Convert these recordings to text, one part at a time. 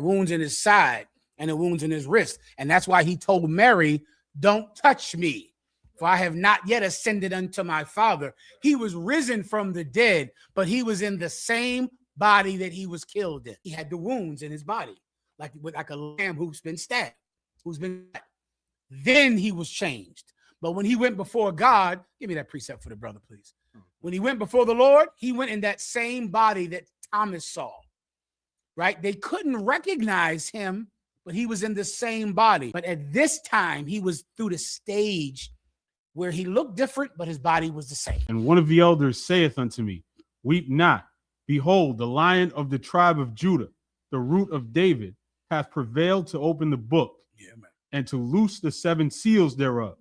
wounds in his side and the wounds in his wrist. And that's why he told Mary, don't touch me, for I have not yet ascended unto my Father. He was risen from the dead, but he was in the same body that he was killed in. He had the wounds in his body, like a lamb who's been stabbed, who's been cut. Then he was changed. But when he went before God, give me that precept for the brother, please. When he went before the Lord, he went in that same body that Thomas saw, right? They couldn't recognize him, but he was in the same body. But at this time, he was through the stage where he looked different, but his body was the same. And one of the elders saith unto me, weep not. Behold, the Lion of the tribe of Judah, the Root of David, hath prevailed to open the book and to loose the 7 seals thereof.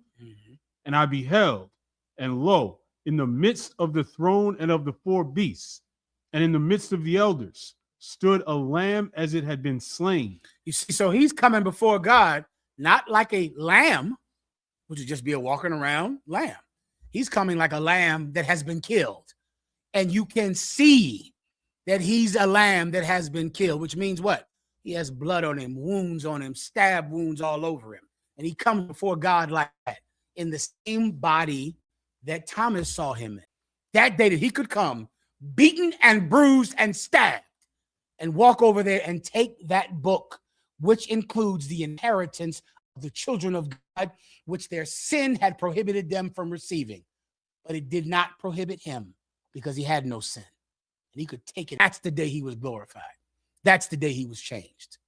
And I beheld, and lo, in the midst of the throne and of the 4 beasts, and in the midst of the elders, stood a lamb as it had been slain. You see, so he's coming before God, not like a lamb, which would just be a walking around lamb. He's coming like a lamb that has been killed. And you can see that he's a lamb that has been killed, which means what? He has blood on him, wounds on him, stab wounds all over him. And he comes before God like that, in the same body that Thomas saw him in. That day that he could come, beaten and bruised and stabbed, and walk over there and take that book, which includes the inheritance of the children of God, which their sin had prohibited them from receiving. But it did not prohibit him because he had no sin. And he could take it. That's the day he was glorified. That's the day he was changed.